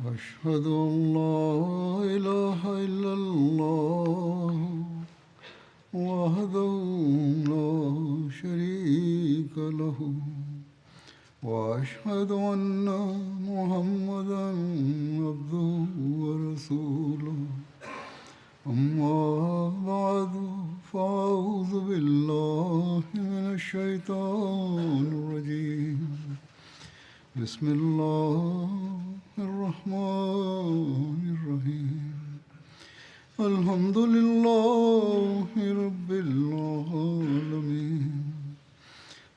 أشهد أن لا إله إلا الله وحده لا شريك له وأشهد أن محمدا عبده ورسوله أما بعد فأعوذ بالله من الشيطان الرجيم بسم الله الرحمن الرحيم الحمد لله رب العالمين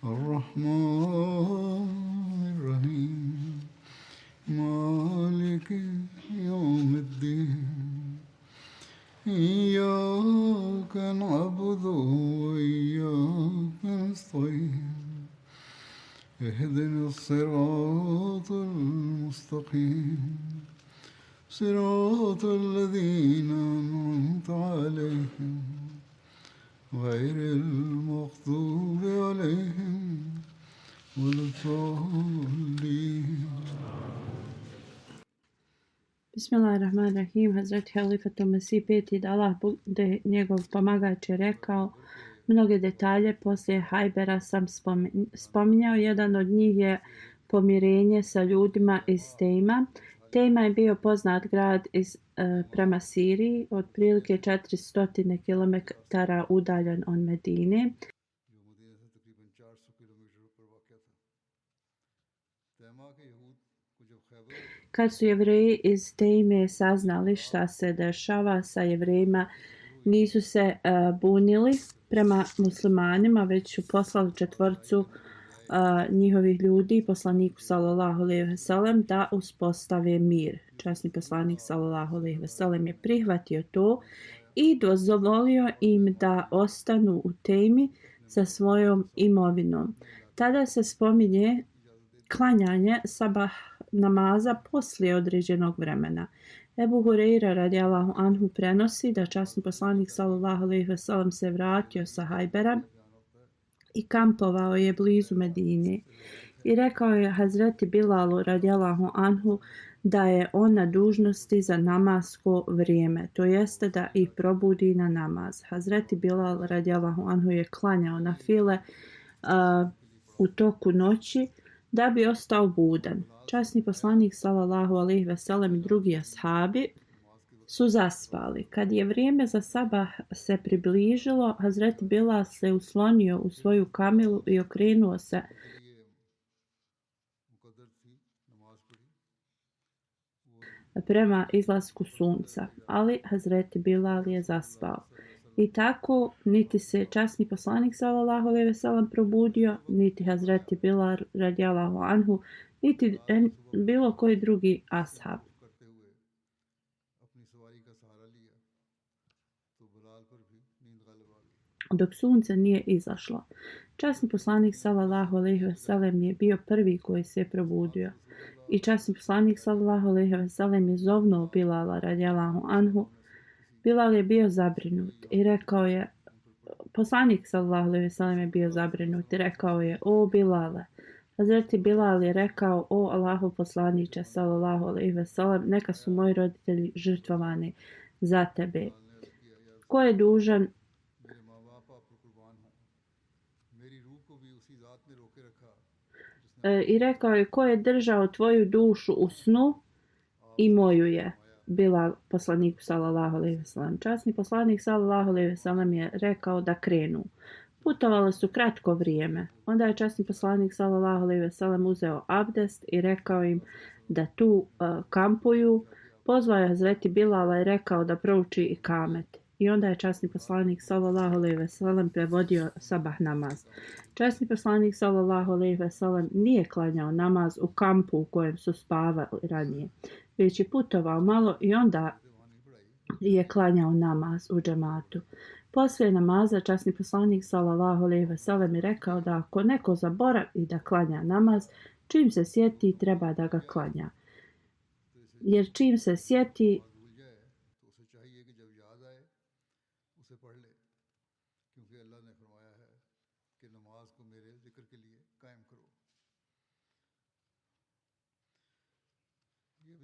الرحمن الرحيم مالك يوم الدين إياك نعبد وإياك نستعين اهدنا الصراط المستقيم صراط الذين أنعمت عليهم غير المغضوب عليهم ولا الضالين. Bismillahirrahmanirrahim. Hazreti Halifat Mesih peti da Allah bude njegov pomagač je rekao mnoge detalje poslije Hajbera sam spominjao. Jedan od njih je pomirenje sa ljudima iz Tejma. Tejma je bio poznat grad prema Siriji, otprilike 400 km udaljen od Medine. Kad su Jevreji iz Tejme saznali šta se dešava sa Jevrejima, nisu se bunili prema muslimanima, već su poslali četvorcu njihovih ljudi poslaniku sallallahu alejhi ve sellem da uspostave mir. Časni poslanik sallallahu alejhi ve sellem je prihvatio to i dozvolio im da ostanu u Tejmi sa svojom imovinom. Tada se spominje klanjanje sabah namaza poslije određenog vremena. Ebu Hureyre radijallahu anhu prenosi da časni poslanik sallallahu alejhi ve sellem se vratio sa Hajbera i kampovao je blizu Medine. I rekao je Hazreti Bilalu radijallahu anhu da je on na dužnosti za namasko vrijeme, to jeste da ih probudi na namaz. Hazreti Bilal radijallahu anhu je klanjao na file u toku noći da bi ostao budan. Časni poslanik sallallahu alejhi ve sellem i drugi ashabi su zaspali. Kad je vrijeme za sabah se približilo, Hazreti Bilal se uslonio u svoju kamilu i okrenuo se prema izlasku sunca, ali Hazreti Bilal je zaspao. I tako niti se časni poslanik sallallahu alejhi ve sellem probudio, niti Hazreti Bilal radijallahu anhu, niti bilo koji drugi ashab. Dok sunce nije izašlo. Časni poslanik sallallahu alejhi ve sellem je bio prvi koji se je probudio. I časni poslanik sallallahu alejhi ve sellem je zovnuo Bilala radijallahu anhu. Bilal je bio zabrinut i rekao je, poslanik sallallahu alejhi ve sellem je bio zabrinut i rekao je: "O Bilale." Hazreti Bilal je rekao: "O Allahov poslaniče sallallahu alejhi ve sellem, neka su moji roditelji žrtvovani za tebe. Ko je dužan i rekao je: ko je držao tvoju dušu u snu i moju je." Bilal poslaniku sallallahu alejhi ve sellem. Časni poslanik sallallahu alejhi ve sellem je rekao da krenu. Putovali su kratko vrijeme. Onda je časni poslanik sallallahu alejhi ve sellem uzeo abdest i rekao im da tu kampuju. Pozvao je Hazreti Bilala i rekao da prouči ikamet. I onda je časni poslanik sallallahu alejhi ve sellem prevodio sabah namaz. Časni poslanik sallallahu alejhi ve sellem nije klanjao namaz u kampu u kojem su spavali ranije, već je putovao malo i onda je klanjao namaz u džematu. Poslije namaza časni poslanik sallallahu alejhi ve sellem je rekao da ako neko zaboravi da klanja namaz, čim se sjeti treba da ga klanja. Jer čim se sjeti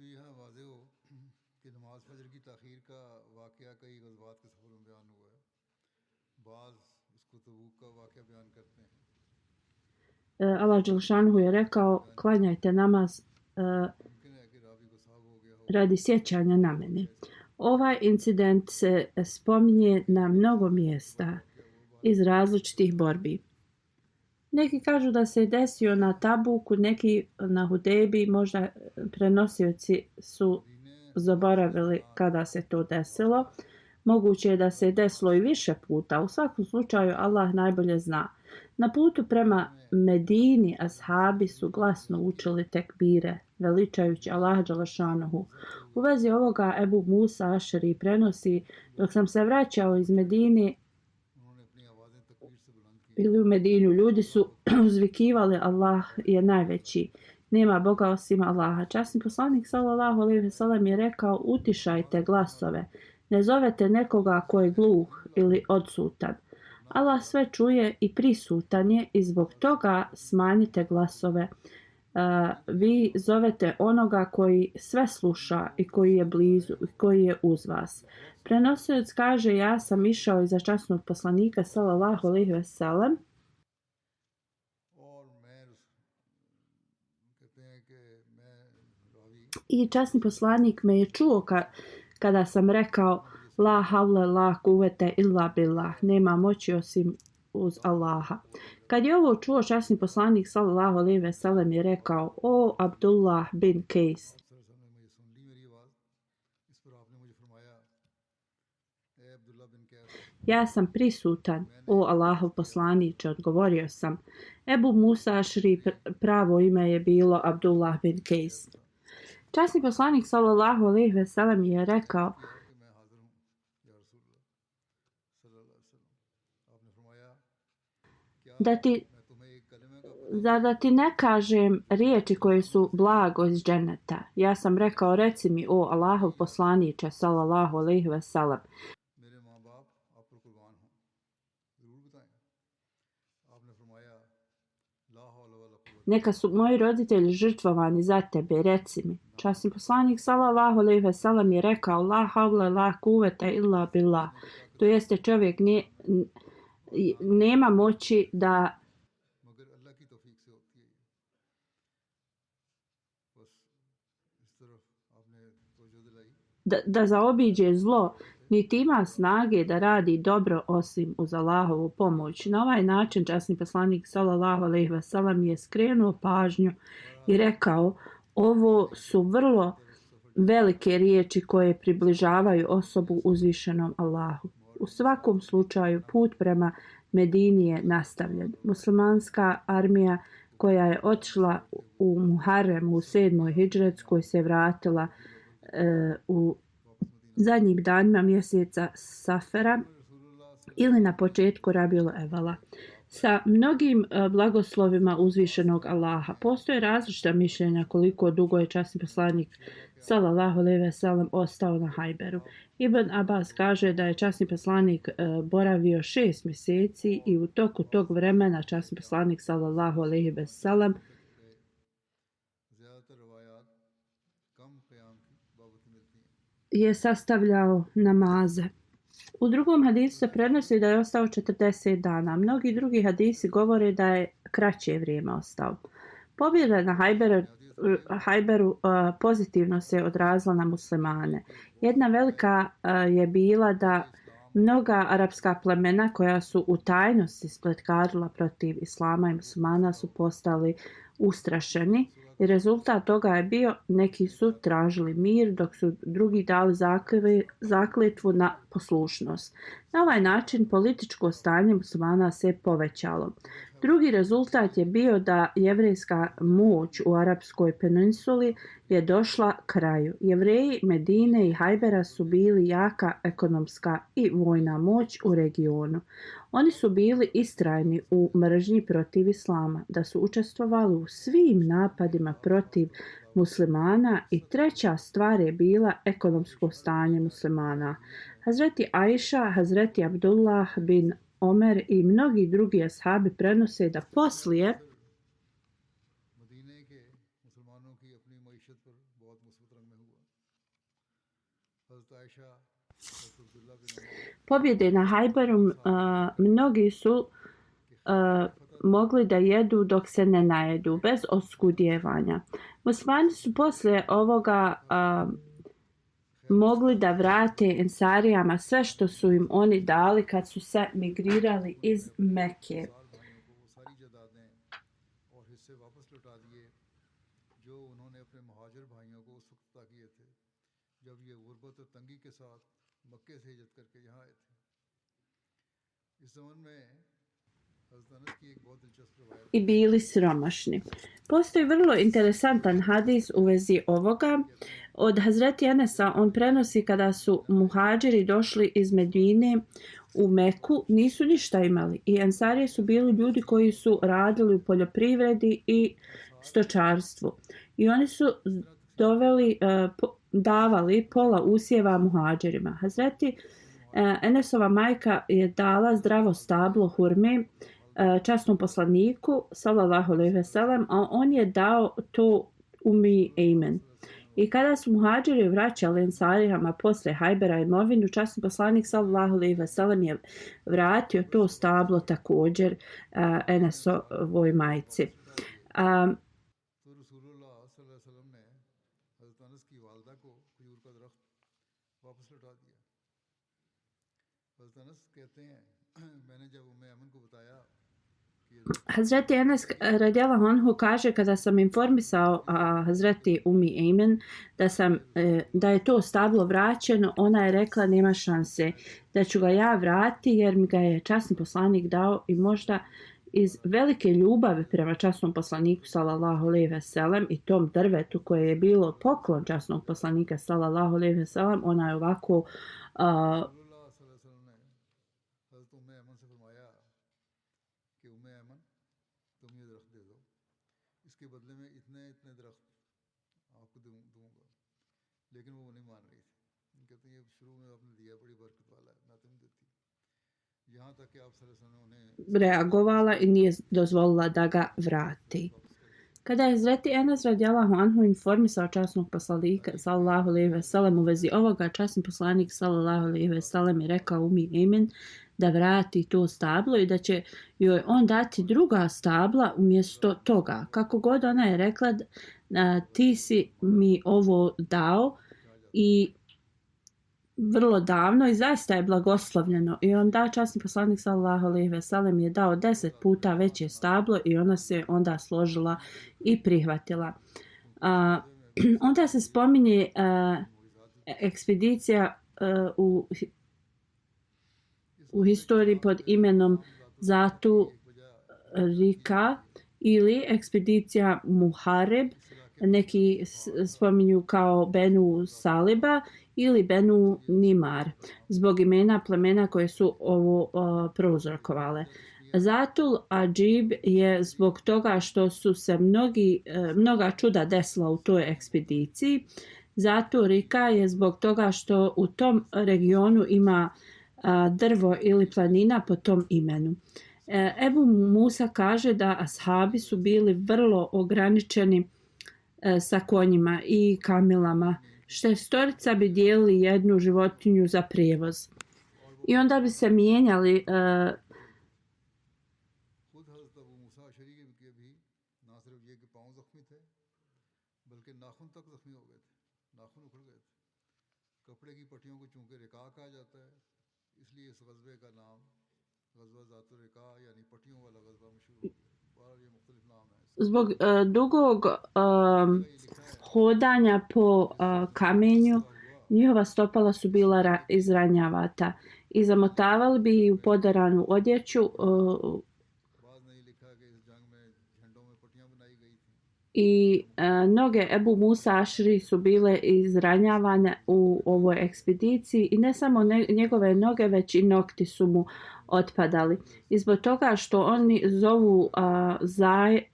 भी यहाँ वाज़ेह हो कि नमाज फजर की ताख़ीर का वाक़या कई ग़ज़वात के सफ़र में बयान हुआ है। बाज़ इसको तबूक का वाक़या बयान करते हैं। Allah Đelešanu je rekao, klanjajte namaz मुमकिन है कि रावी को साहब हो गया हो radi sjećanja na mene. Ovaj incident se spominje na mnogo mjesta iz različitih borbi. Neki kažu da se desio na Tabuku, neki na Hudejbi, možda prenosioci su zaboravili kada se to desilo. Moguće je da se desilo i više puta. U svakom slučaju Allah najbolje zna. Na putu prema Medini ashabi su glasno učili tekbire, veličajući Allaha Đelešanuhu. U vezi ovoga Ebu Musa Ašari prenosi, dok sam se vraćao iz Medine ili u Medinu, ljudi su uzvikivali Allah je najveći. Nema Boga osim Allaha. Časni poslanik sallallahu alejhi ve sellem je rekao: utišajte glasove. Ne zovete nekoga ko je gluh ili odsutan. Allah sve čuje i prisutan je i zbog toga smanjite glasove. Vi zovete onoga koji sve sluša i koji je blizu i koji je uz vas. Prenosilac kaže: ja sam išao iza časnog poslanika sallallahu alejhi ve sellem i časni poslanik me je čuo kada sam rekao: la havle la kuvete illa billah, nema moći osim uz Allaha. Kad je ovo čuo, časni poslanik sallallahu alejhi ve sellem je rekao: o Abdullah bin Kejs, ja sam prisutan, o Allahov poslaniče, odgovorio sam. Ebu Musa Ašri pravo ime je bilo Abdullah bin Kejs. Časni poslanik sallallahu alejhi ve sellem je rekao: da ti ne kažem riječi koje su blago iz dženeta. Ja sam rekao: reci mi, o Allahov poslaniče sallallahu alejhi ve sellem. Neka su moji roditelji žrtvovani za tebe, reci mi. Časni poslanik sallallahu alejhi ve sellem je rekao: la havle la kuvete illa billah. To jeste, čovjek nema moći da zaobiđe zlo, niti ima snage da radi dobro osim uz Allahovu pomoć. Na ovaj način časni poslanik sallallahu alejhi ve sellem je skrenuo pažnju i rekao: ovo su vrlo velike riječi koje približavaju osobu uzvišenom Allahu. U svakom slučaju put prema Medini je nastavljen. Muslimanska armija koja je otišla u Muharremu u 7. hidžretskoj se vratila u zadnjim danima mjeseca Safera ili na početku Rabiul Evala sa mnogim blagoslovima uzvišenog Allaha. Postoje različita mišljenja koliko dugo je časni poslanik sallallahu alejhi ve sellem ostao na Hajberu. Ibn Abbas kaže da je časni poslanik boravio 6 mjeseci i u toku tog vremena časni poslanik sallallahu alejhi ve sellem je sastavljao namaze. U drugom hadisu se prenosi da je ostao 40 dana. Mnogi drugi hadisi govore da je kraće vrijeme ostao. Pobjeda na Hajberu pozitivno se odrazila na muslimane. Jedna velika je bila da mnoga arapska plemena koja su u tajnosti spletkarila protiv islama i muslimana su postali ustrašeni. I rezultat toga je bio: neki su tražili mir, dok su drugi dali zakletvu na poslušnost. Na ovaj način političko stanje muslimana se povećalo. Drugi rezultat je bio da jevrejska moć u Arapskoj peninsuli je došla kraju. Jevreji Medine i Hajbera su bili jaka ekonomska i vojna moć u regionu. Oni su bili istrajni u mržnji protiv islama, da su učestvovali u svim napadima protiv muslimana i treća stvar je bila ekonomsko stanje muslimana. Hazreti Aisha, Hazreti Abdullah bin Omer i mnogi drugi ashabi prenose da poslije हज़रत आयशा, हज़रत अब्दुल्ला बिन Umar pobjede na Hajberu mnogi su के खैबर की फतह mogli da jedu dok se ne najedu, bez oskudijevanja. Muslimani su poslije ovoga mogli da vrate Ensarijama sve što su im oni dali kad su se migrirali iz Mekke. Ansar भाइयों को वो सारी जायदादें और हिस्से वापस लौटा दिए जो उन्होंने अपने महाजिर भाइयों को उस वक्त अता किए थे जब ये गुर्बत और तंगी के साथ मक्के से हिजरत करके यहाँ आए थे। इस ज़माने में हज़रत अनस की एक बहुत दिलचस्प रवायत I bili siromašni. Postoji vrlo interesantan hadis u vezi ovoga. Od Hazreti Enesa on prenosi kada su muhađiri došli iz Medine u Meku, nisu ništa imali. I Ensarije su bili ljudi koji su radili u poljoprivredi i stočarstvu. I oni su davali pola usjeva muhađirima. Hazreti Enesova majka je dala zdravo stablo hurme časnom poslaniku sallallahu alejhi ve sellem, a on je dao to Umi Ejmen. I kada su muhađiri vraćali Ensarijama posle Hajbera imovinu, časni poslanik sallallahu alejhi ve sellem je vratio to stablo također Enesovoj majci. तो रसूलुल्लाह सल्लल्लाहु अलैहि वसल्लम ने हज़रत अनस की वालदा को खजूर का दरख्त वापस लौटा दिया। हज़रत अनस कहते हैं मैंने जब उम्मे अमन को बताया कि Hazreti Enes radijallahu anhu kaže kada sam informisao Hazreti Umi Ejmen da je to stablo vraćeno, ona je rekla nema šanse da ću ga ja vratiti jer mi ga je časni poslanik dao i možda iz velike ljubavi prema časnom poslaniku sallallahu alejhi ve sellem i tom drvetu koje je bilo poklon časnog poslanika sallallahu alejhi ve sellem, ona je ovako रसूलुल्लाह सल्लल्लाहु अलैहि वसल्लम ने हज़रत उम्मे अमन से फरमाया कि उम्मे अमन तुम ये दरख्त दे दो, इसके बदले में इतने इतने दरख्त आपको दूंगा। लेकिन वो नहीं मान रही थी। कहते हैं ये शुरू में आपने दिया बड़ी बरकत वाला है, मैं तो नहीं देती। यहाँ तक कि आप सल्लल्लाहु अलैहि वसल्लम ने उन्हें reagovala i nije dozvolila da ga vrati. Kada je Hazreti Enes radijallahu anhu informisao časnog poslanika sallallahu alejhi ve sellem u vezi ovoga, časni poslanik sallallahu alejhi ve sellem je rekao Umi Ejmen da vrati to stablo i da će joj on dati druga stabla umjesto toga. Kako god ona je rekla ti si mi ovo dao i vrlo davno i zaista je blagoslovljeno. I onda časni poslanik sallallahu alejhi ve sellem je dao 10 puta veće stablo i ona se onda složila i prihvatila. Onda se spominje ekspedicija u historiji pod imenom Zatu Rika ili ekspedicija Muhareb, neki spominju kao Benu Saliba ili Benu Nimar, zbog imena plemena koje su ovo prouzrokovale. Zatul Adžib je zbog toga što su se mnoga čuda desila u toj ekspediciji. Zatul Rika je zbog toga što u tom regionu ima drvo ili planina po tom imenu. Ebu Musa kaže da ashabi su bili vrlo ograničeni sa konjima i kamilama. Šestorica bi dijelili jednu životinju za prijevoz. I onda bi se mijenjali खुद हज़रत अबू मूसा अशरी के भी ना सिर्फ ये कि पाँव ज़ख्मी थे बल्कि नाखून तक ज़ख्मी हो गए थे, नाखून उखड़ गए थे। कपड़े की पट्टियों को चूंकि रिका कहा जाता है, इसलिए इस गज़वे का नाम गज़वा ज़ातुर रिका यानी पट्टियों वाला गज़वा मशहूर हो गया। बहरहाल ये मुख्तलिफ नाम है इसके। zbog dugog hodanja po kamenju, njihova stopala su bila izranjavata i zamotavali bi u podaranu odjeću बाद नहीं लिखा कि इस जंग में झंडों में पट्टियां बनाई गई थी। i noge Ebu Musa Ašri su bile izranjavane u ovoj ekspediciji i ne samo njegove noge, već i nokti su mu otpadali. I zbog toga što oni zovu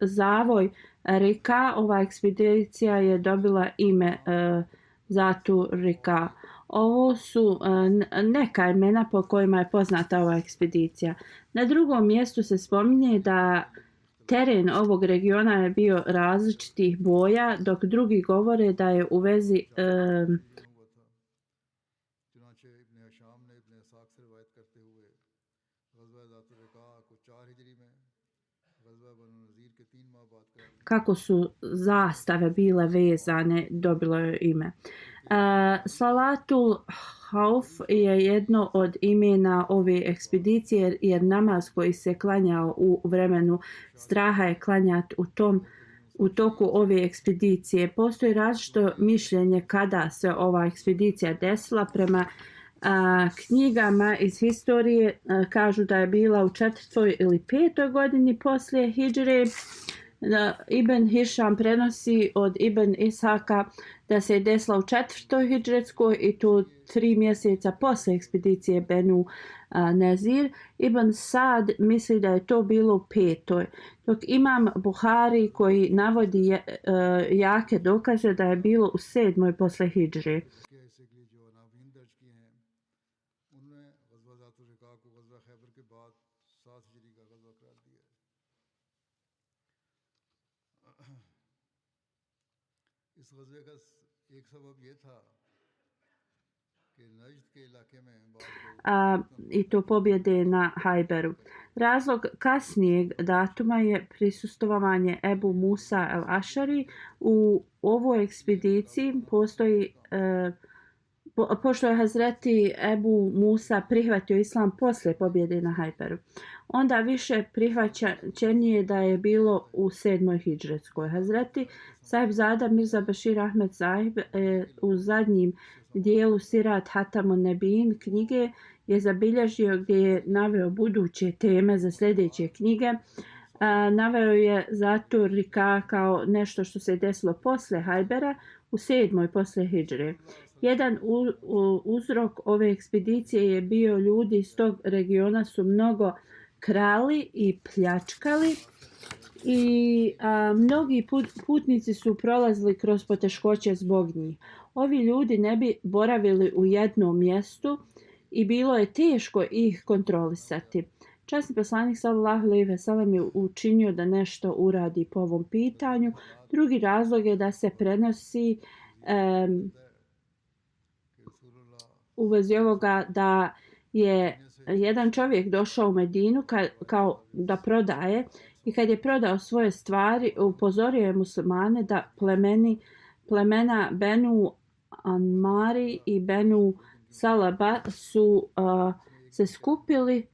zavoj Rika, ova ekspedicija je dobila ime Zatu Rika. Ovo su neka imena po kojima je poznata ova ekspedicija. Na drugom mjestu se spominje da teren ovog regiona je bio različitih boja, dok drugi govore da je u vezi kako su zastave bile vezane, dobilo je ime. Salatul Hauf je jedno od imena ove ekspedicije jer namaz koji se klanjao u vremenu straha je klanjat u toku ove ekspedicije. Postoji različito mišljenje kada se ova ekspedicija desila. Prema knjigama iz historije kažu da je bila u 4. ili 5. godini poslije hidžre. Ibn Hišam prenosi od Ibn Ishaka da se je desila u 4. hidžretskoj i to 3 mjeseca posle ekspedicije Benu Nezir. Ibn Sad misli da je to bilo u 5. Dok imam Buhari koji navodi jake dokaze da je bilo u 7. posle hidžre. I to pobjede na Hajberu. Razlog kasnijeg datuma je prisustvovanje Ebu Musa al-Ašari. U ovoj ekspediciji pošto je Hazreti Ebu Musa prihvatio islam poslije pobjede na Hajberu. Onda više prihvaćenije da je bilo u 7. hidžretskoj. Hazreti Sahib Zada Mirza Bashir Ahmed Sahib u zadnjim dijelu Sirat Hatamun Nebin knjige je zabilježio gdje je naveo buduće teme za sljedeće knjige. Naveo je zato Rika kao nešto što se desilo posle Hajbera u 7. posle hidžre. Jedan uzrok ove ekspedicije je bio ljudi iz tog regiona su mnogo krali i pljačkali i mnogi putnici su prolazili kroz poteškoće zbog njih. Ovi ljudi ne bi boravili u jednom mjestu i bilo je teško ih kontrolisati. Časni poslanik sallallahu alejhi ve sellem je učinio da nešto uradi po ovom pitanju. Drugi razlog je da se prenosi u vezi ovoga da je jedan čovjek došao u Medinu kao da prodaje i kad je prodao svoje stvari upozorio je muslimane da plemena Benu Anmari i Benu Salaba su se skupili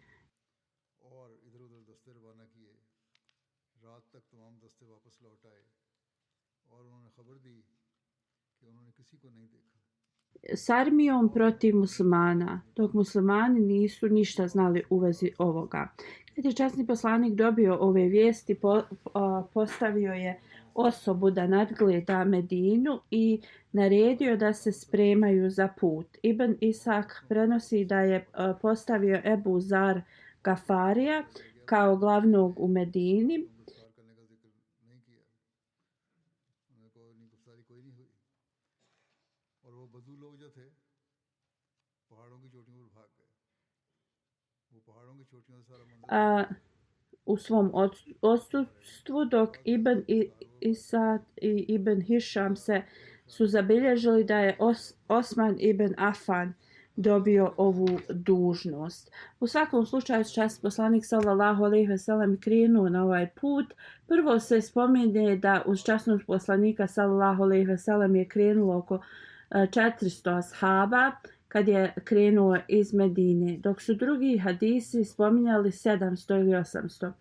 s armijom protiv muslimana, dok muslimani nisu ništa znali u vezi ovoga. Kad je časni poslanik dobio ove vijesti, postavio je osobu da nadgleda Medinu i naredio da se spremaju za put. Ibn Isak prenosi da je postavio Ebu Zar Gafarija kao glavnog u Medini. U svom odsustvu, dok Ibn Isad i Ibn Hišam su zabilježili da je Osman ibn Affan dobio ovu dužnost. U svakom slučaju časni poslanik sallallahu alejhi ve sellem krenuo na ovaj put. Prvo se spominje da uz časnog poslanika sallallahu alejhi ve sellem je krenulo oko 400 ashaba kad je krenuo iz Medine, dok su drugi hadisi spominjali 700 ili 800.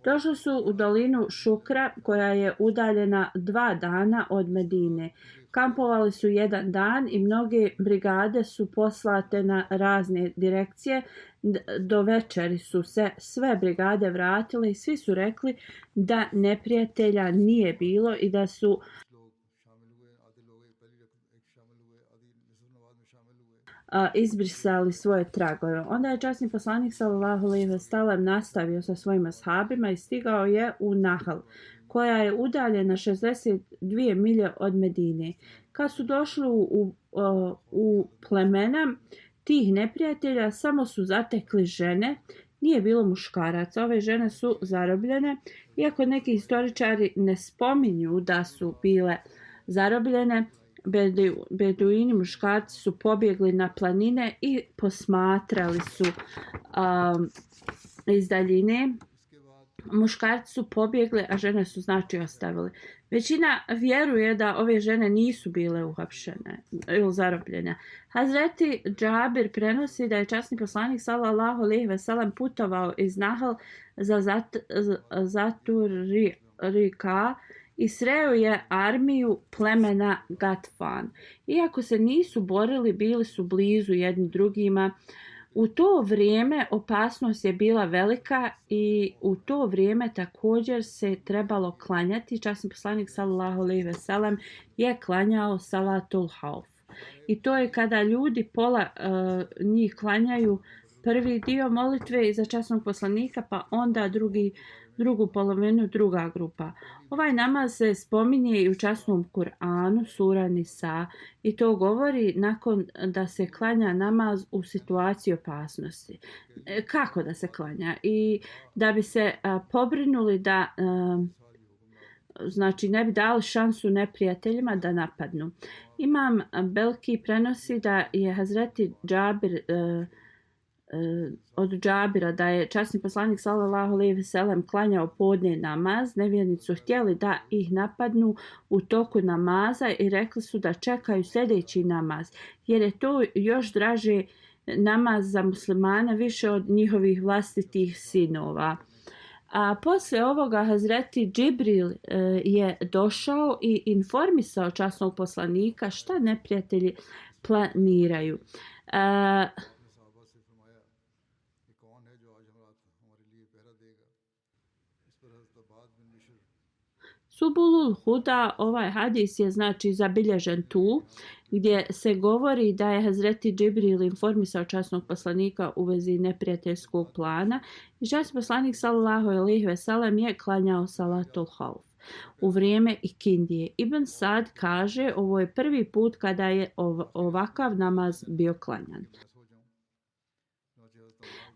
Došli su u dolinu Šukra koja je udaljena 2 dana od Medine. Kampovali su 1 dan i mnoge brigade su poslate na razne direkcije. Do večeri su se sve brigade vratile i svi su rekli da neprijatelja nije bilo i da su izbrisali svoje tragove. Onda je časni poslanik sallallahu alejhi ve sellem nastavio sa svojim ashabima i stigao je u Nahl, koja je udaljena 62 milje od Medine. Kad su došli u plemena tih neprijatelja, samo su zatekli žene, nije bilo muškaraca. Ove žene su zarobljene, iako neki historičari ne spominju da su bile zarobljene. Beduini muškarci su pobjegli na planine i posmatrali su iz daljine muškarci su pobjegli, a žene su znači ostavili. Većina vjeruje da ove žene nisu bile uhapšene ili zarobljene. Hazreti Džabir prenosi da je časni poslanik sallallahu alejhi ve sellem putovao iz Nahl za Zaturika i sreo je armiju plemena Gatfan. Iako se nisu borili, bili su blizu jedni drugima. U to vrijeme opasnost je bila velika i u to vrijeme također se trebalo klanjati. Časni poslanik sallallahu alejhi ve sellem je klanjao salatul hauf. I to je kada ljudi pola njih klanjaju prvi dio molitve iza časnog poslanika, pa onda drugu polovinu druga grupa. Ovaj namaz se spominje i u časnom Kur'anu, sura Nisa, i to govori nakon da se klanja namaz u situaciji opasnosti. Kako da se klanja? I da bi se pobrinuli da znači ne bi dali šansu neprijateljima da napadnu. Imam Belki prenosi da je Hazreti Džabir od Džabira da je časni poslanik sallallahu alejhi ve sellem klanjao podne namaz. Nevjernici su htjeli da ih napadnu u toku namaza i rekli su da čekaju sljedeći namaz, jer je to još draže namaz za muslimane više od njihovih vlastitih sinova. A poslije ovoga Hazreti Džibril je došao i informisao časnog poslanika šta neprijatelji planiraju. Subulul Huda, ovaj hadis je znači zabilježen tu, gdje se govori da je Hazreti Džibril informisao časnog poslanika u vezi neprijateljskog plana i časni poslanik sallallahu alejhi ve sellem je klanjao salatul hauf u vrijeme ikindije. Ibn Sad kaže ovo je prvi put kada je ovakav namaz bio klanjan.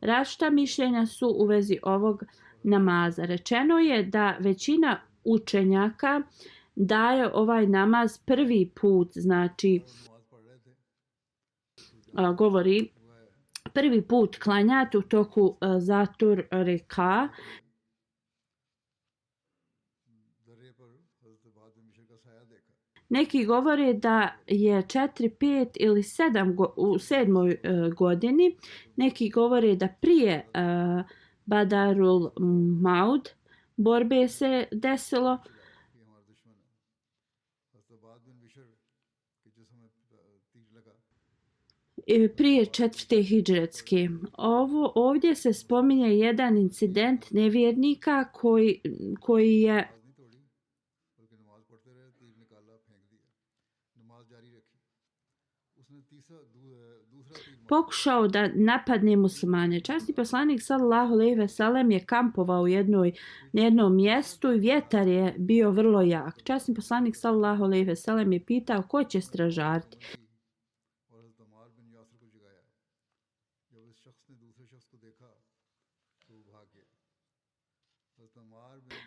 Različita mišljenja su u vezi ovog namaza. Rečeno je da većina učenjaka daje ovaj namaz prvi put, znači govori prvi put klanjati u toku Zatur Rika. Neki govore da je 4, 5 ili 7 u 7. godini. Neki govore da prije Badarul Maud borbe se desilo. Prije 4. hidžretske. Ovdje se spominje jedan incident nevjernika koji je pokušao da napadne muslimane. Časni poslanik sallallahu alejhi ve sellem je kampovao u jednom mjestu i vjetar je bio vrlo jak. Časni poslanik sallallahu alejhi ve sellem je pitao ko će stražariti.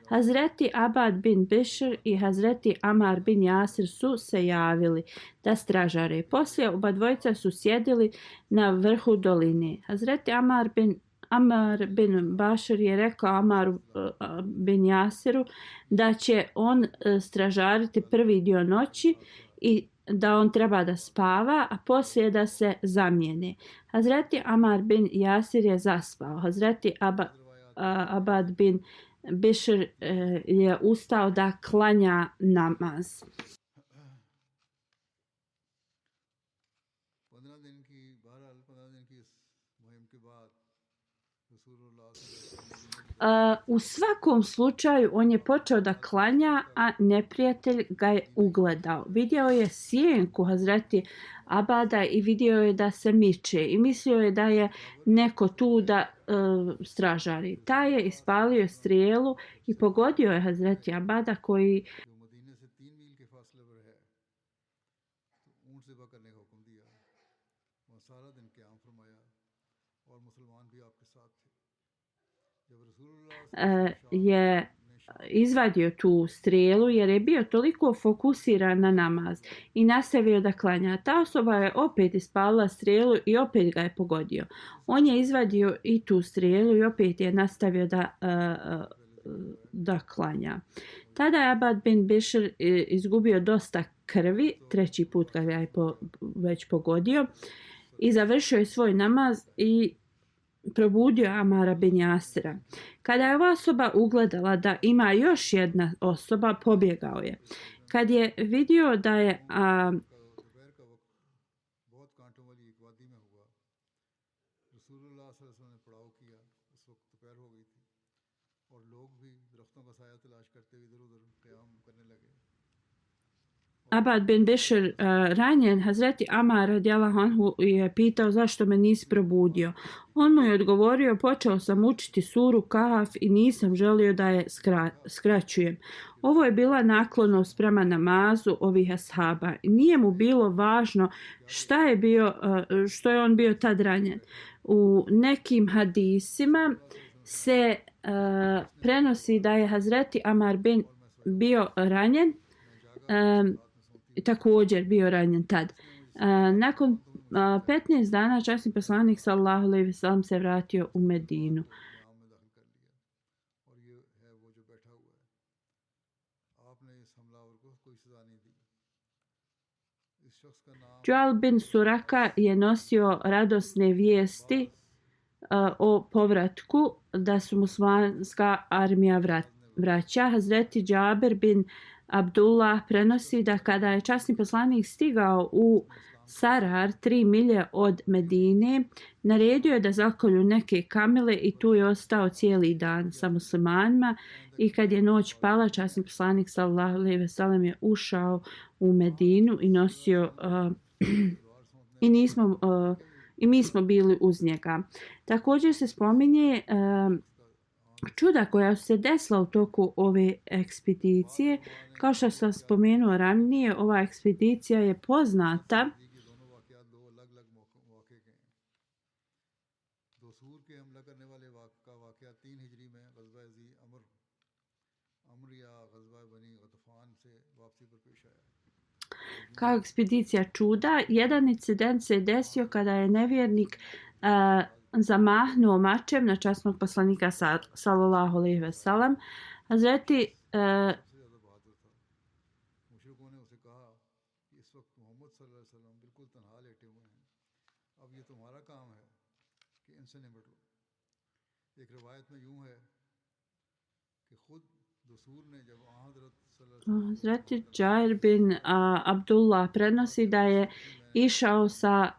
Hazreti Abad bin Bishr i Hazreti Amar bin Jasir su se javili da stražare. Poslije oba dvojica su sjedili na vrhu doline. Hazreti Amar bin Bašir je rekao Amaru bin Jasiru da će on stražariti prvi dio noći i da on treba da spava, a poslije da se zamijene. Hazreti Amar bin Jasir je zaspao. Hazreti Abad bin Bishr je ustao da klanja namaz. U svakom slučaju on je počeo da klanja, a neprijatelj ga je ugledao. Vidio je sjenku Hazreti Abada i vidio je da se miče i mislio je da je neko tu da stražari. Taj je ispalio strijelu i pogodio je Hazreti Abada koji je izvadio tu strijelu jer je bio toliko fokusiran na namaz i nastavio da klanja. Ta osoba je opet ispalila strijelu i opet ga je pogodio. On je izvadio i tu strijelu i opet je nastavio da da klanja. Tada je Abad bin Bišr izgubio dosta krvi, treći put kad je već pogodio, i završio je svoj namaz i probudio Amara bin Jasira. Kada je ova osoba ugledala da ima još jedna osoba, pobjegao je. Kad je vidio da je Abad bin Bišr ranjen, Hazreti Amar radijallahu anhu je pitao zašto me nisi probudio. On mu je odgovorio, počeo sam učiti suru Kahf i nisam želio da je skraćujem. Ovo je bila naklonost prema namazu ovih ashaba. Nije mu bilo važno što je on bio tad ranjen. U nekim hadisima se prenosi da je Hazreti Amar bio ranjen, također bio ranjen tad. Nakon 15 dana časni poslanik sallallahu alejhi ve sellem se vratio u Medinu. Džual bin Suraka je nosio radosne vijesti o povratku da su muslimanska armija vraća. Hazreti Džaber bin Abdullah prenosi da kada je časni poslanik stigao u Sarar, 3 milje od Medine, naredio je da zakolju neke kamile i tu je ostao cijeli dan sa muslimanima, i kad je noć pala, časni poslanik sallallahu alejhi ve sellem je ušao u Medinu i nosio i mi smo bili uz njega. Također se spominje čuda koja su se desila u toku ove ekspedicije. Kao što sam spomenuo ranije, ova ekspedicija je poznata kao ekspedicija čuda. Jedan incident se desio kada je nevjernik zamahnuo mačem na časnog poslanika sallallahu alejhi ve sellem. Hazreti Hazreti Džair bin Abdullah prenosi da je išao sa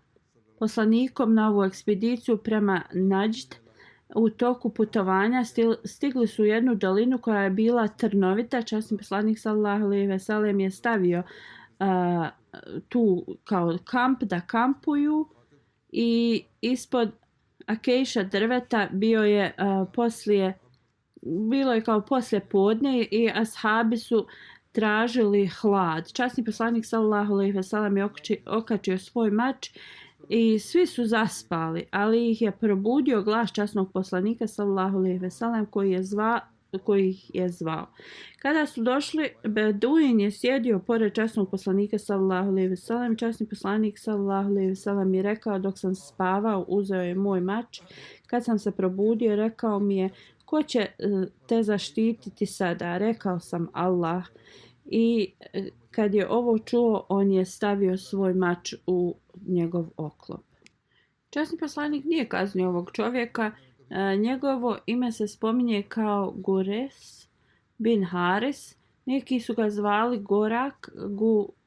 poslanikom na ovu ekspediciju prema Najd. U toku putovanja stigli su u jednu dolinu koja je bila trnovita. Časni poslanik sallallahu alejhi ve sellem je stavio tu kao kamp da kampuju, i ispod akejša drveta bilo je kao poslije podne i ashabi su tražili hlad. Časni poslanik sallallahu alejhi ve sellem je okačio svoj mač i svi su zaspali, ali ih je probudio glas časnog poslanika sallallahu alejhi ve sellem koji ih je zvao. Kada su došli, Beduin je sjedio pored časnog poslanika sallallahu alejhi ve sellem. Časni poslanik sallallahu alejhi ve sellem je rekao, dok sam spavao, uzeo je moj mač. Kad sam se probudio, rekao mi je, ko će te zaštititi sada? Rekao sam, Allah. I kad je ovo čuo, on je stavio svoj mač u njegov oklop. Časni poslanik nije kaznio ovog čovjeka. Njegovo ime se spominje kao Gures bin Haris. Neki su ga zvali Gorak,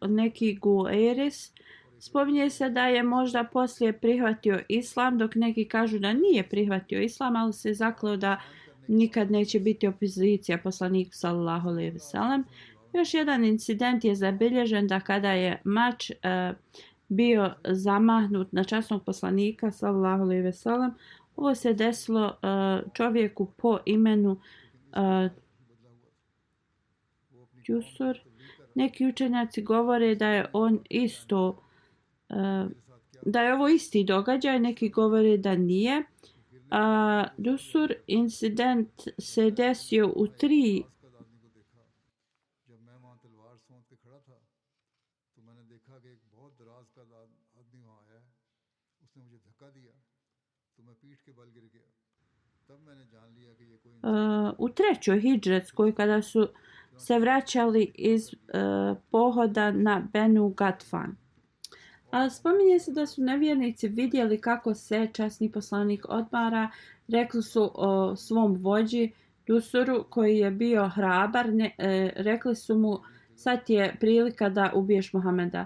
neki Gueris. Spominje se da je možda poslije prihvatio islam, dok neki kažu da nije prihvatio islam, ali se zakleo da nikad neće biti opozicija poslaniku sallallahu alejhi ve sellem. Još jedan incident je zabilježen da kada je mač bio zamahnut na časnog poslanika sallallahu alejhi ve sellem, ovo se desilo čovjeku po imenu Jusur. Neki učenjaci govore da je on isto da je ovo isti događaj, neki govore da nije. Jusur incident se desio u 3 तो मैं पीठ के बल गिर गया u trećoj hidžretskoj, kada su se vraćali iz pohoda na Benu Gatfan. A spominje se da su nevjernici vidjeli kako se časni poslanik odmara. Rekli su o svom vođi Dusuru, koji je bio hrabar, rekli su mu: sad je prilika da ubiješ Muhameda,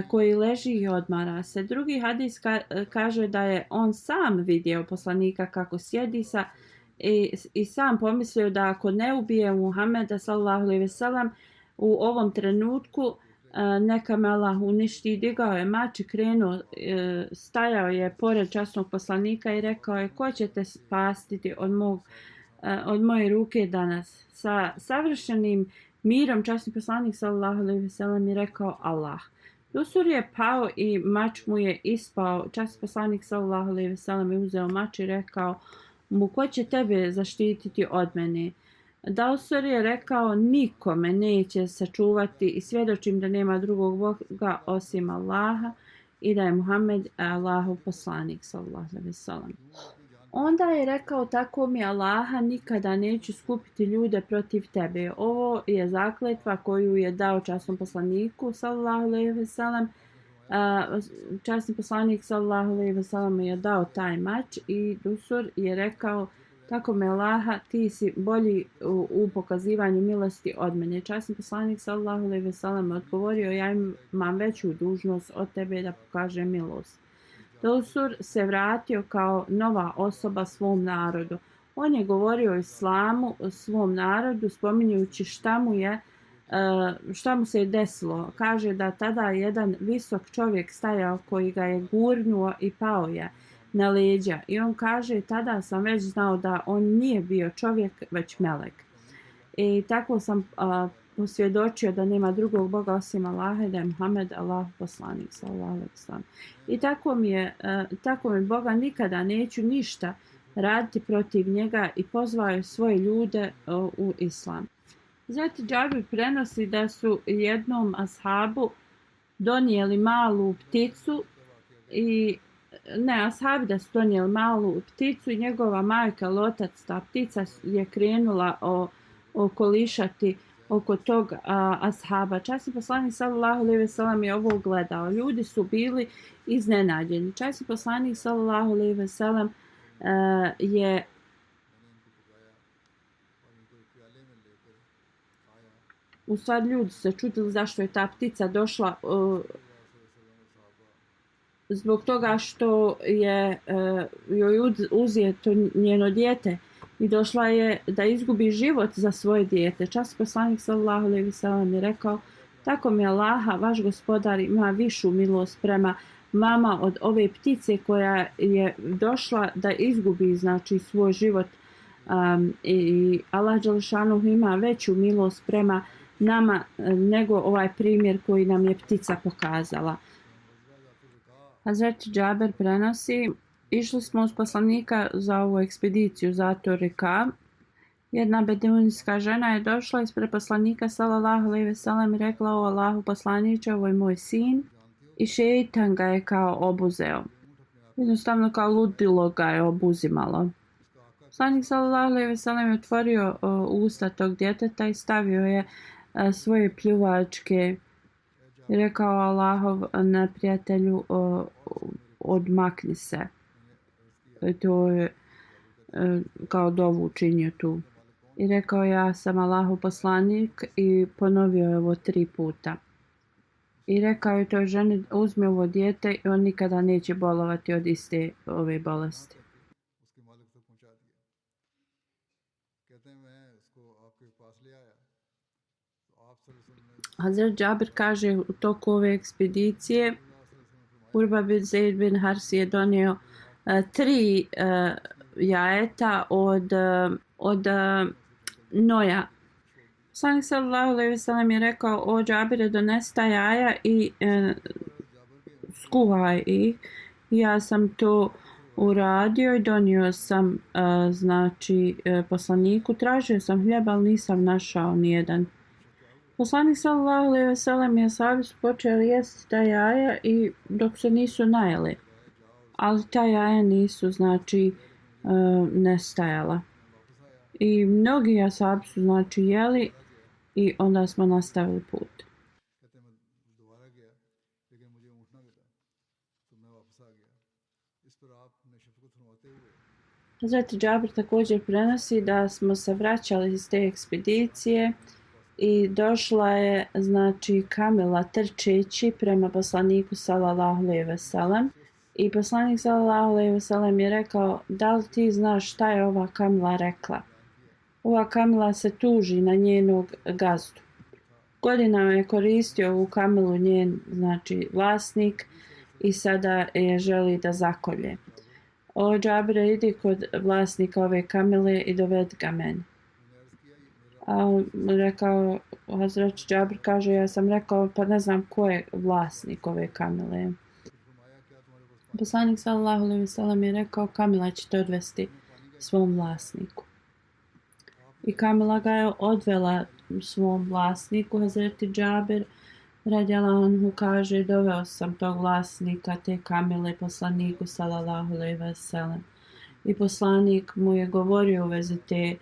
koji leži i odmara se. Drugi hadis kaže da je on sam vidio poslanika kako sjedi i sam pomislio da ako ne ubije Muhameda sallallahu alejhi ve sellem u ovom trenutku, neka me Allah uništi. Digao je mač i krenuo, stajao je pored časnog poslanika i rekao je: ko će te spasiti od moje ruke danas? Sa savršenim mirom časni poslanik sallallahu alejhi ve sellem je rekao: Allah. Dusur je pao i mač mu je ispao. Časni poslanik sallallahu alejhi ve sellem je uzeo mač i rekao mu: ko će tebe zaštititi od mene? Dusur je rekao: niko me neće sačuvati i svjedočim da nema drugog Boga osim Allaha i da je Muhammed Allahov poslanik sallallahu alejhi ve sellem. Onda je rekao: tako mi Allaha, nikada neću skupiti ljude protiv tebe. Ovo je zakletva koju je dao časnom poslaniku sallallahu alejhi ve sellem. Časni poslanik sallallahu alejhi ve sellem je dao taj mač i Dusur je rekao: tako me Allaha, ti si bolji u pokazivanju milosti od mene. Časni poslanik sallallahu alejhi ve sellem odgovorio: ja imam veću dužnost od tebe da pokažem milost. Dusur se vratio kao nova osoba svom narodu. On je govorio o islamu svom narodu, spominjujući šta mu se je desilo. Kaže da tada jedan visok čovjek stajao koji ga je gurnuo i pao je na leđa. I on kaže: tada sam već znao da on nije bio čovjek, već melek. I tako sam posvjedočio da nema drugog Boga osim Allaha, da je Muhammed Allahov poslanik sallallahu alejhi ve sellem. I tako mi Boga nikada neću ništa raditi protiv njega, i pozvao je svoje ljude u islam. Zatim Džabir prenosi da su jednom ashabu donijeli malu pticu da su donijeli malu pticu i njegova majka lotac. Ta ptica je krenula okolišati oko tog ashaba. Časni poslanik sallallahu alejhi ve sellem je ovo gledao. Ljudi su bili iznenađeni. Časni poslanik sallallahu alejhi ve sellem je u stvari ljudi se čudili zašto je ta ptica došla, zbog toga što je joj uzeto njeno dijete i došla je da izgubi život za svoje dijete. Časni poslanik sallallahu alejhi ve sellem je rekao: tako mi Allaha, vaš gospodar ima višu milost prema vama od ove ptice koja je došla da izgubi svoj život, i Allah dželešanu ima veću milost prema nama nego ovaj primjer koji nam je ptica pokazala. Hazret Džaber prenosi: išli smo uz poslanika za ovu ekspediciju Zator Rika. Jedna beduinska žena je došla ispred poslanika sallallahu alejhi ve sellem i rekla: o Allahu poslaniče, ovo je moj sin. I šejtan ga je kao obuzeo. Jednostavno kao ludilo ga je obuzimalo. Poslanik sallallahu alejhi ve sellem je otvorio usta tog djeteta i stavio je svoje pljuvačke i rekao: Allahov neprijatelju, odmakni se. To je kao dovu učinio tu. I rekao: ja sam Allahov poslanik, i ponovio je ovo 3 puta. I rekao je toj ženi: uzmi ovo dijete i on nikada neće bolovati od iste ove bolesti. Hazret Džabir kaže: u toku ove ekspedicije Urba bin Zaid bin Harsi je donio 3 jajeta od noja. Poslanik sallallahu alejhi ve sellem je rekao: o Džabire, donesi ta jaja i skuvaj ih. Ja sam to uradio i donio sam poslaniku. Tražio sam hljeba, ali nisam našao nijedan. Poslanik sallallahu alejhi ve sellem i ashabi su počeli jesti ta jaja i dok se nisu najeli. Ali ta jaja nisu nestajala. I mnogi ashabi su znači jeli i onda smo nastavili put. कहते मैं दोबारा गया लेकिन मुझे उठना भी था तो मैं वापस आ गया इस पर आपने शफकत फरमाते हुए Hazreti Džabir također prenosi da smo se vraćali iz te ekspedicije i došla je znači kamila trčeći prema poslaniku sallallahu alejhi ve sellem i poslanik sallallahu alejhi ve sellem je rekao: da li ti znaš šta je ova kamila rekla? Ova kamila se tuži na njenog gazdu. Godinama je koristio ovu kamilu njen znači vlasnik i sada je želi da zakolje. O Džabire, idi kod vlasnika ove kamile i dovedi ga meni. A rekao, Hazret Džabir kaže, ja sam rekao, pa ne znam ko je vlasnik ove kamile. Poslanik sallallahu alejhi ve sellem je rekao, kamila će te odvesti svom vlasniku. I kamila ga je odvela svom vlasniku. Hazreti Džabir radijallahu anhu kaže, doveo sam tog vlasnika te kamile poslaniku sallallahu alejhi ve sellem. I poslanik mu je govorio u vezi te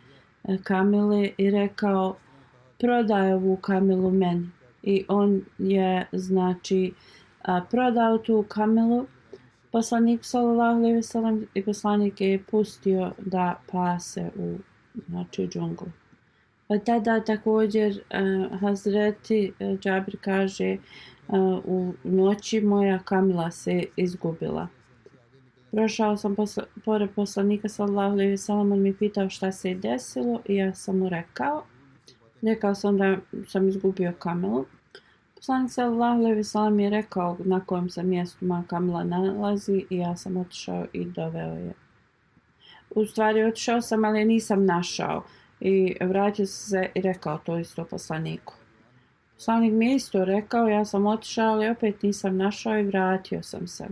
kamile i rekao: prodaj ovu kamilu meni. I on je znači prodao tu kamilu poslaniku sallallahu alejhi ve sellem i poslanik je pustio da pase u znači džunglu. Tada također Hazreti Džabir kaže, u noći moja kamila se izgubila. Prošao sam pored poslanika sallallahu alejhi ve sellem, on mi pitao šta se je desilo i ja sam mu rekao sam da sam izgubio kamilu. Poslanik sallallahu alejhi ve sellem je rekao na kojem se mjestu moja kamila nalazi i ja sam otišao i doveo je. U stvari otišao sam, ali je nisam našao. I vratio se i rekao to isto poslaniku. Poslanik mi je isto rekao, ja sam otišao, ali opet nisam našao i vratio sam se.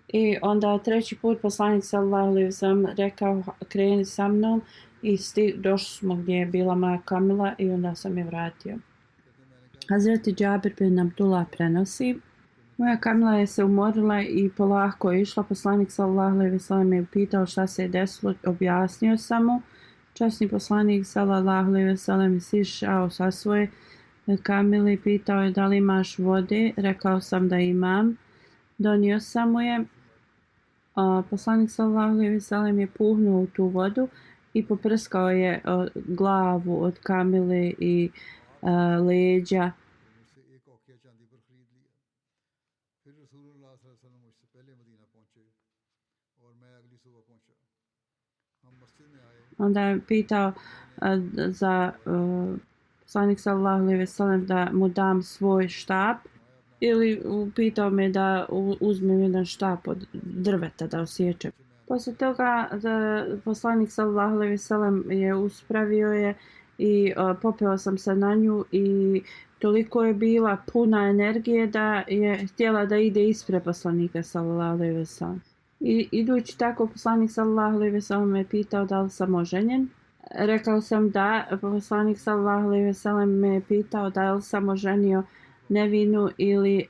I onda treći put poslanik sallallahu alejhi ve sellem rekao, kreni sa mnom i došli smo gdje je bila moja kamila i onda sam je vratio. Hazreti Džabir bin Abdullah prenosi, moja kamila je se umorila i polako je išla. Poslanik sallallahu alejhi ve sellem je pitao šta se je desilo, objasnio sam mu. Časni poslanik sallallahu alejhi ve sellem je sišao sa svoje kamile i pitao je da li imaš vode. Rekao sam da imam. Donio sam mu je. Poslanik sallallahu alejhi ve sellem je puhnuo u tu vodu i poprskao je glavu od kamile i leđa. Onda je pitao za poslanik sallallahu alejhi ve sellem da mu dam svoj štap ili pitao me da uzmem jedan štap od drveta da osječem. Poslije toga poslanik sallallahu alejhi ve sellem je uspravio je i popeo sam se na nju i toliko je bila puna energije da je htjela da ide ispred poslanika sallallahu alejhi ve sellem. I idući tako poslanik sallallahu alejhi ve sellem me pitao da li sam oženjen. Rekao sam da. Poslanik sallallahu alejhi ve sellem me pitao da li sam oženio nevinu ili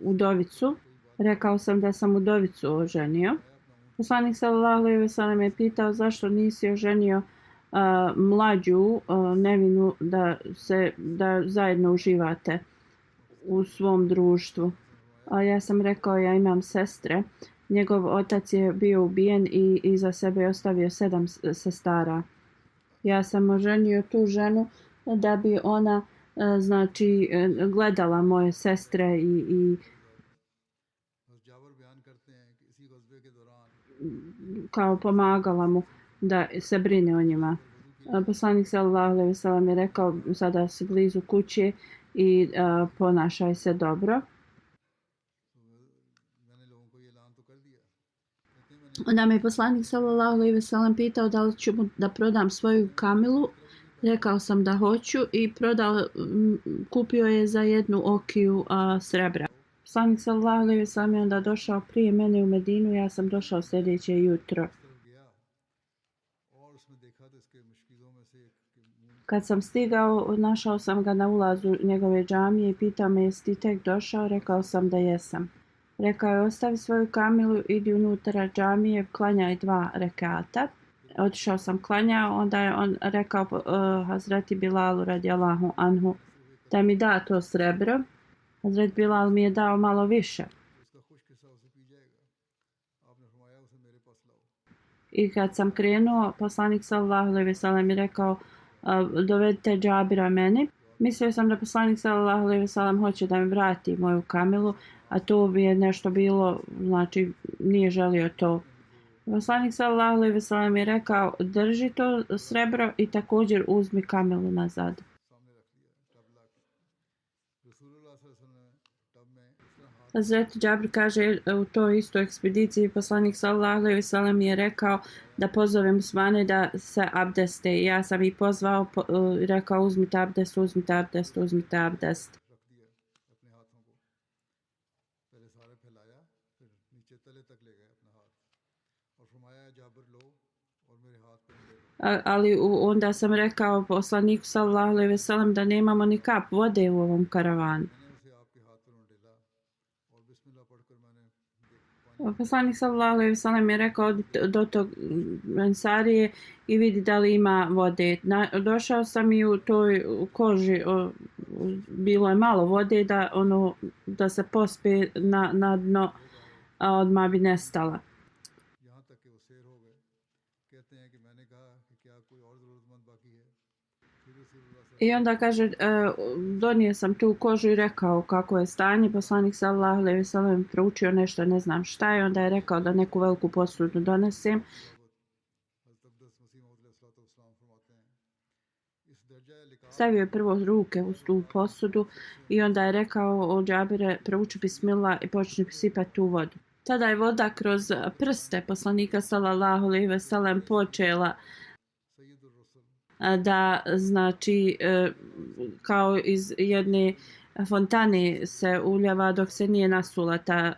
udovicu. Rekao sam da sam udovicu oženio. Poslanik sallallahu alejhi ve sellem me pitao zašto nisi oženio mlađu nevinu da zajedno uživate u svom društvu. Ja sam rekao ja imam sestre. Njegov otac je bio ubijen i iza sebe je ostavio 7 sestara. Ja sam oženio tu ženu da bi ona znači gledala moje sestre i kao pomagala mu da se brine o njima. Poslanik sallallahu alejhi ve sellem je rekao sada si blizu kuće i ponašaj se dobro. Onda me poslanik sallallahu alejhi ve sellem pitao da li ću mu da prodam svoju kamilu. Rekao sam da hoću i kupio je za 1 okiju srebra. Poslanik sallallahu alejhi ve sellem je onda došao prije mene u Medinu, ja sam došao sljedeće jutro. Kad sam stigao, našao sam ga na ulazu njegove džamije i pitao me jesi ti tek došao, rekao sam da jesam. Rekao je ostavi svoju kamilu, idi unutra džamije, klanjaj 2 rekata. Otišao sam klanjao, onda je on rekao Hazreti Bilalu radijallahu anhu da mi da to srebro. Hazret Bilal mi je dao malo više. I kad sam krenuo, poslanik sallallahu alejhi ve sellem je rekao dovedite Džabira meni. Mislio sam da poslanik sallallahu alejhi ve sellem hoće da mi vrati moju kamilu, a to bi je nešto bilo, znači nije želio to. Poslanik sallallahu alejhi ve sellem je rekao drži to srebro i također uzmi kamilu nazad. Hazret Džabir kaže u toj istoj ekspediciji poslanik sallallahu alejhi ve sellem je rekao da pozove muslimane da se abdeste. Ja sam ih pozvao i rekao uzmite abdest, uzmite abdest, uzmite abdest. Ali onda sam rekao poslaniku sallallahu alejhi ve sellem da nemamo ni kap vode u ovom karavanu. Poslanik sallallahu alejhi ve sellem je rekao do tog Ensarije i vidi da li ima vode. Došao sam i u toj koži bilo je malo vode da se pospe na dno, a odmah bi nestala. I onda kaže, donio sam tu kožu i rekao kako je stanje. Poslanik sallallahu alejhi ve sellem proučio nešto, ne znam šta je. Onda je rekao da neku veliku posudu donesem. Stavio je prvo ruke u tu posudu i onda je rekao o Džabire prouči bismillah i počne sipati tu vodu. Tada je voda kroz prste poslanika sallallahu alejhi ve sellem počela da znači kao iz jedne fontane se uljeva dok se nije nasula ta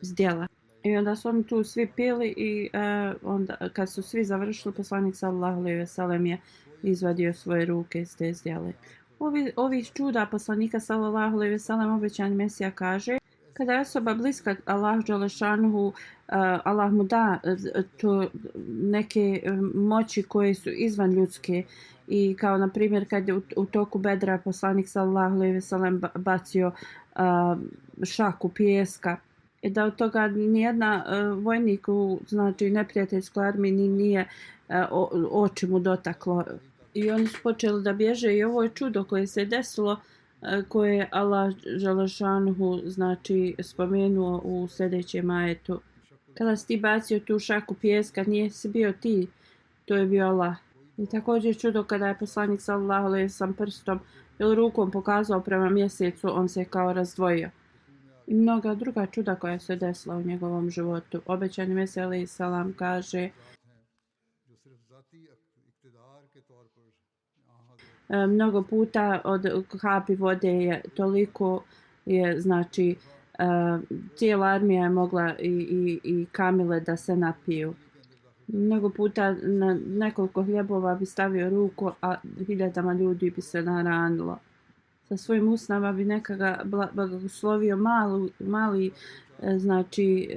zdjela. I onda su oni tu svi pili i onda kad su svi završili poslanik sallallahu alejhi ve sellem je izvadio svoje ruke iz te zdjele. Ovih čuda poslanika sallallahu alejhi ve sellem obećani Mesija kaže kada je osoba bliska Allahu dželešanuhu, Allah mu da to neke moći koje su izvan ljudske i kao na primjer kad je u toku Bedra poslanik sallallahu alejhi ve sellem bacio šaku pijeska i da od toga nijedna vojnik u znači neprijateljskoj armiji nije oči mu dotaklo i oni su počeli da bježe i ovo je čudo koje se desilo koje je Allah dželešanuhu znači spomenuo u sljedećem ajetu. Kada si ti bacio tu šaku pijeska, nije si bio ti, to je bio Allah. I također čudo kada je poslanik sallallahu alejhi ve sellem prstom ili rukom pokazao prema mjesecu, on se kao razdvojio. I mnoga druga čuda koja se desila u njegovom životu. Obećani Mesija alejhi selam kaže mnogo puta od kapi vode je toliko je znači cijela armija je mogla i kamile da se napiju. Mnogo puta na nekoliko hljebova bi stavio ruku, a hiljadama ljudi bi se naranilo. Sa svojim usnama bi nekada blagoslovio mali znači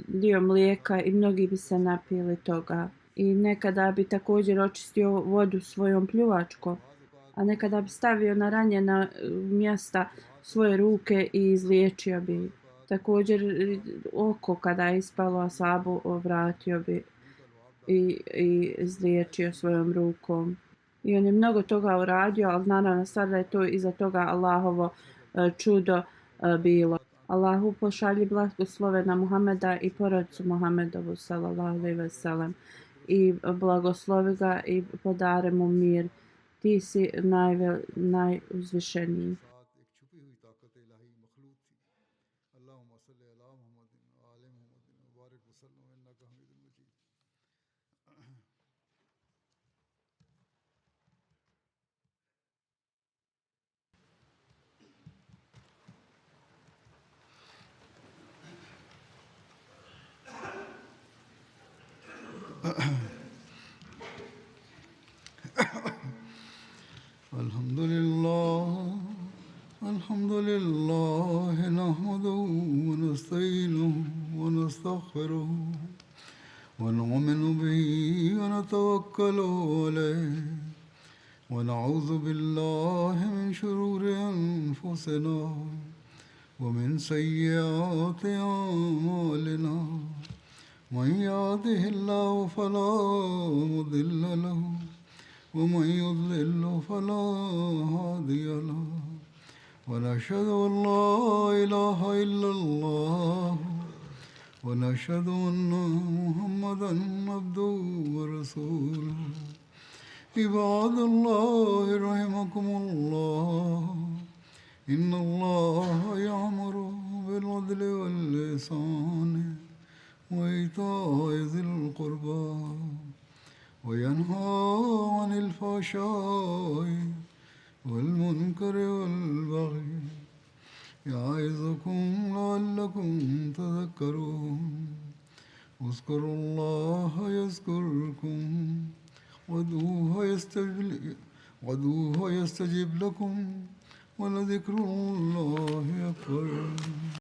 dio mlijeka i mnogi bi se napili toga. I nekada bi također očistio vodu svojom pljuvačkom, a nekada bi stavio na ranjena mjesta svoje ruke i izliječio bi. Također oko kada je ispalo asabu vratio bi i izliječio svojom rukom. I on je mnogo toga uradio, ali naravno sada je to iza toga Allahovo čudo bilo. Allahu pošalji blagoslove na Muhameda i porodicu Muhamedovu sallallahu alejhi ve sellem i blagoslovi ga i podare mu mir. Ti si najuzvišeniji. الحمد لله نحمده ونستعينه ونستغفره ونؤمن به ونتوكل عليه ونعوذ بالله من شرور أنفسنا ومن سيئات أعمالنا من يهده الله فلا مضل له ومن يضلل فلا هادي له ونشهد أن لا إله إلا الله ونشهد أن محمدا عبده ورسوله عباد الله رحمكم الله إن الله يأمر بالعدل والإحسان وإيتاء ذي القربى وينهى عن الفحشاء والمنكر والبغي يعظكم لعلكم تذكرون اذكروا الله يذكركم وادعوه يستجب لكم ولذكر الله أكبر